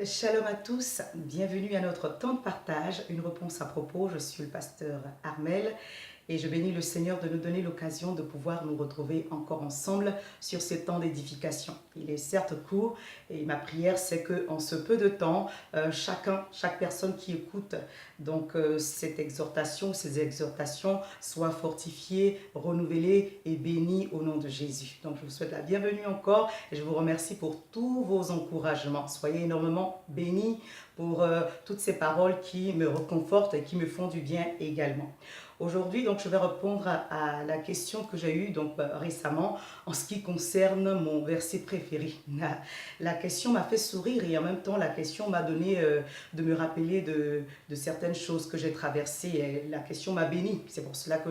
Shalom à tous, bienvenue à notre temps de partage, une réponse à propos. Je suis le pasteur Armel et je bénis le Seigneur de nous donner l'occasion de pouvoir nous retrouver encore ensemble sur ce temps d'édification. Il est certes court et ma prière c'est qu'en ce peu de temps, chaque personne qui écoute cette exhortation, ces exhortations soient fortifiées, renouvelées et bénies au nom de Jésus. Donc je vous souhaite la bienvenue encore et je vous remercie pour tous vos encouragements. Soyez énormément bénis pour toutes ces paroles qui me réconfortent et qui me font du bien également. Aujourd'hui, donc, je vais répondre à la question que j'ai eue récemment en ce qui concerne mon verset préféré. La question m'a fait sourire et en même temps, la question m'a donné de me rappeler de certaines choses que j'ai traversées. Et la question m'a béni. C'est pour cela que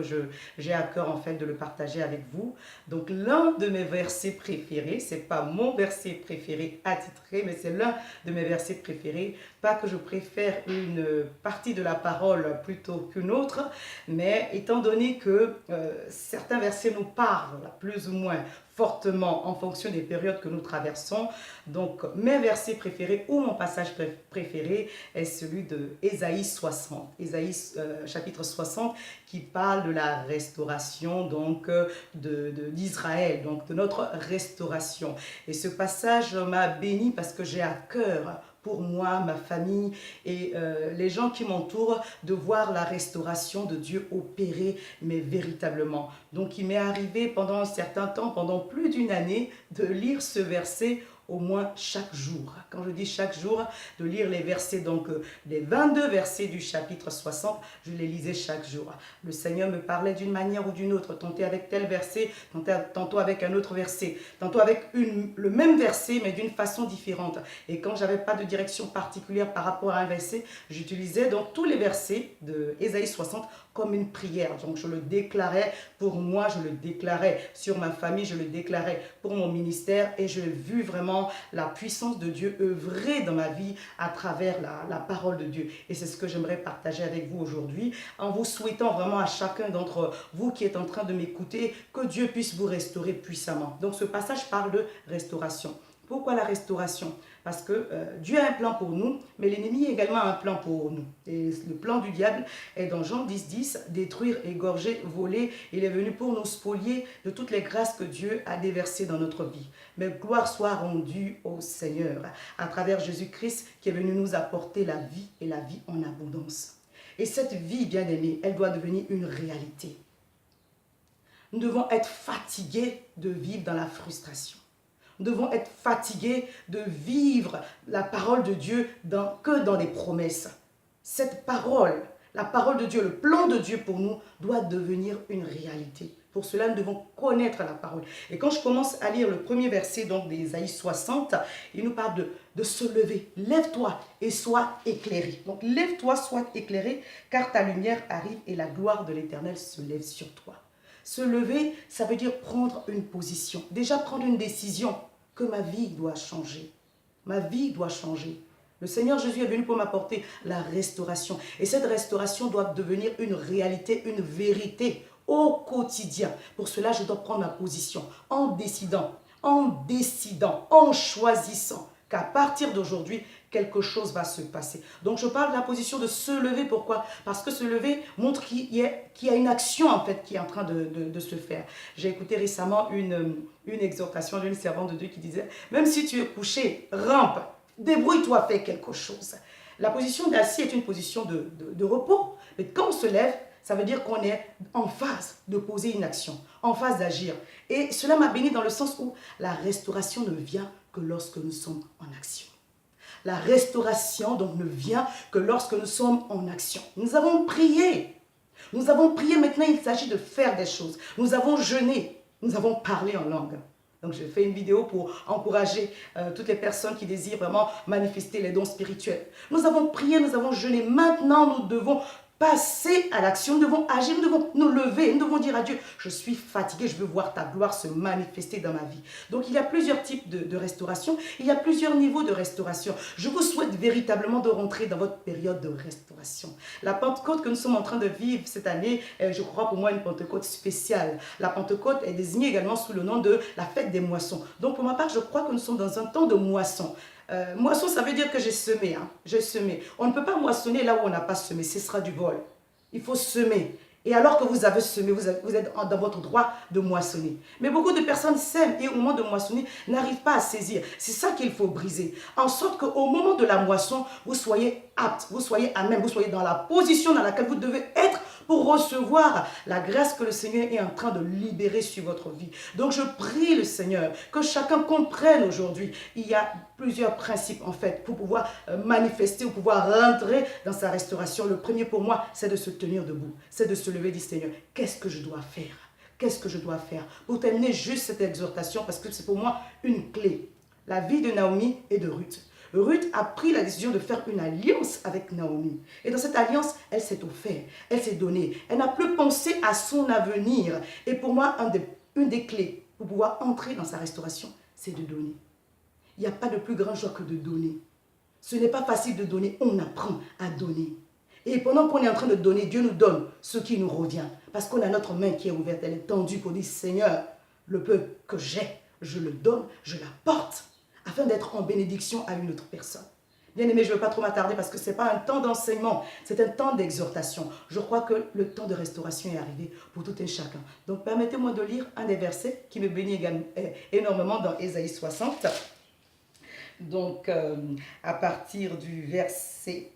j'ai à cœur en fait de le partager avec vous. Donc, l'un de mes versets préférés, c'est pas mon verset préféré attitré, mais c'est l'un de mes versets préférés. Pas que je préfère une partie de la parole plutôt qu'une autre, mais étant donné que certains versets nous parlent plus ou moins fortement en fonction des périodes que nous traversons, donc mes versets préférés ou mon passage préféré est celui de Ésaïe 60. Ésaïe chapitre 60 qui parle de la restauration d'Israël, donc de notre restauration. Et ce passage m'a béni parce que j'ai à cœur pour moi, ma famille et les gens qui m'entourent de voir la restauration de Dieu opérer, mais véritablement. Donc il m'est arrivé pendant un certain temps, pendant plus d'une année, de lire ce verset au moins chaque jour. Quand je dis chaque jour, de lire les versets, les 22 versets du chapitre 60, je les lisais chaque jour. Le Seigneur me parlait d'une manière ou d'une autre, tantôt avec tel verset, tantôt avec un autre verset, tantôt avec le même verset, mais d'une façon différente. Et quand j'avais pas de direction particulière par rapport à un verset, j'utilisais donc tous les versets de Ésaïe 60 comme une prière. Donc je le déclarais pour moi, je le déclarais sur ma famille, je le déclarais pour mon ministère et j'ai vu vraiment la puissance de Dieu œuvrer dans ma vie à travers la parole de Dieu. Et c'est ce que j'aimerais partager avec vous aujourd'hui en vous souhaitant vraiment à chacun d'entre vous qui êtes en train de m'écouter que Dieu puisse vous restaurer puissamment. Donc ce passage parle de restauration. Pourquoi la restauration? Parce que Dieu a un plan pour nous, mais l'ennemi a également un plan pour nous. Et le plan du diable est dans Jean 10, détruire, égorger, voler. Il est venu pour nous spolier de toutes les grâces que Dieu a déversées dans notre vie. Mais gloire soit rendue au Seigneur, à travers Jésus-Christ qui est venu nous apporter la vie et la vie en abondance. Et cette vie, bien aimée, elle doit devenir une réalité. Nous devons être fatigués de vivre dans la frustration. Nous devons être fatigués de vivre la parole de Dieu que dans des promesses. Cette parole, la parole de Dieu, le plan de Dieu pour nous doit devenir une réalité. Pour cela, nous devons connaître la parole. Et quand je commence à lire le premier verset d'Ésaïe 60, il nous parle de se lever. Lève-toi et sois éclairé. Donc lève-toi, sois éclairé, car ta lumière arrive et la gloire de l'Éternel se lève sur toi. Se lever, ça veut dire prendre une position. Déjà prendre une décision que ma vie doit changer. Ma vie doit changer. Le Seigneur Jésus est venu pour m'apporter la restauration. Et cette restauration doit devenir une réalité, une vérité au quotidien. Pour cela, je dois prendre ma position en décidant, en choisissant qu'à partir d'aujourd'hui, quelque chose va se passer. Donc je parle de la position de se lever. Pourquoi? Parce que se lever montre qu'il y a une action en fait qui est en train de se faire. J'ai écouté récemment une exhortation d'une servante de Dieu qui disait, même si tu es couché, rampe, débrouille-toi, fais quelque chose. La position d'assis est une position de repos. Mais quand on se lève, ça veut dire qu'on est en phase de poser une action, en phase d'agir. Et cela m'a béni dans le sens où la restauration ne vient que lorsque nous sommes en action. La restauration donc ne vient que lorsque nous sommes en action. Nous avons prié. Nous avons prié, maintenant il s'agit de faire des choses. Nous avons jeûné. Nous avons parlé en langue. Donc j'ai fait une vidéo pour encourager toutes les personnes qui désirent vraiment manifester les dons spirituels. Nous avons prié, nous avons jeûné. Maintenant nous devons passer à l'action, nous devons agir, nous devons nous lever, nous devons dire à Dieu, je suis fatigué, je veux voir ta gloire se manifester dans ma vie. Donc il y a plusieurs types de restauration, il y a plusieurs niveaux de restauration. Je vous souhaite véritablement de rentrer dans votre période de restauration. La Pentecôte que nous sommes en train de vivre cette année, je crois pour moi une Pentecôte spéciale. La Pentecôte est désignée également sous le nom de la fête des moissons. Donc pour ma part, je crois que nous sommes dans un temps de moisson. Moisson, ça veut dire que j'ai semé. Hein. J'ai semé. On ne peut pas moissonner là où on n'a pas semé. Ce sera du vol. Il faut semer. Et alors que vous avez semé, vous êtes dans votre droit de moissonner. Mais beaucoup de personnes sèment et au moment de moissonner, n'arrivent pas à saisir. C'est ça qu'il faut briser. En sorte qu'au moment de la moisson, vous soyez apte, vous soyez à même, vous soyez dans la position dans laquelle vous devez être pour recevoir la grâce que le Seigneur est en train de libérer sur votre vie. Donc je prie le Seigneur que chacun comprenne aujourd'hui. Il y a plusieurs principes en fait pour pouvoir manifester, pour pouvoir rentrer dans sa restauration. Le premier pour moi, c'est de se tenir debout. C'est de se lever et dire Seigneur, qu'est-ce que je dois faire? Qu'est-ce que je dois faire? Pour terminer juste cette exhortation, parce que c'est pour moi une clé. La vie de Naomi et de Ruth. Ruth a pris la décision de faire une alliance avec Naomi. Et dans cette alliance, elle s'est offerte, elle s'est donnée. Elle n'a plus pensé à son avenir. Et pour moi, une des clés pour pouvoir entrer dans sa restauration, c'est de donner. Il n'y a pas de plus grande joie que de donner. Ce n'est pas facile de donner, on apprend à donner. Et pendant qu'on est en train de donner, Dieu nous donne ce qui nous revient. Parce qu'on a notre main qui est ouverte, elle est tendue pour dire, Seigneur, le peu que j'ai, je le donne, je l'apporte, afin d'être en bénédiction à une autre personne. Bien aimé, je ne veux pas trop m'attarder parce que ce n'est pas un temps d'enseignement, c'est un temps d'exhortation. Je crois que le temps de restauration est arrivé pour tout un chacun. Donc permettez-moi de lire un des versets qui me bénit énormément dans Ésaïe 60. Donc à partir du verset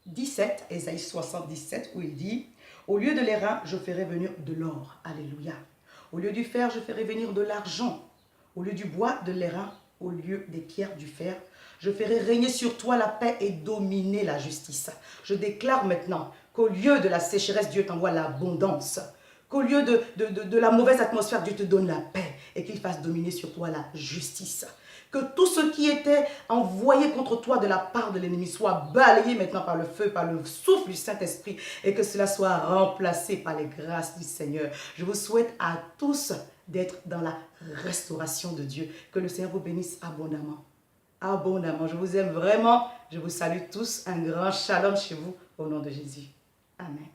17, Ésaïe 77, où il dit « Au lieu de l'airain, je ferai venir de l'or. » Alléluia. « Au lieu du fer, je ferai venir de l'argent. Au lieu du bois, de l'airain. Au lieu des pierres, du fer. Je ferai régner sur toi la paix et dominer la justice. » Je déclare maintenant qu'au lieu de la sécheresse, Dieu t'envoie l'abondance. Qu'au lieu de la mauvaise atmosphère, Dieu te donne la paix et qu'il fasse dominer sur toi la justice. Que tout ce qui était envoyé contre toi de la part de l'ennemi soit balayé maintenant par le feu, par le souffle du Saint-Esprit et que cela soit remplacé par les grâces du Seigneur. Je vous souhaite à tous d'être dans la restauration de Dieu. Que le Seigneur vous bénisse abondamment. Abondamment. Je vous aime vraiment. Je vous salue tous. Un grand shalom chez vous au nom de Jésus. Amen.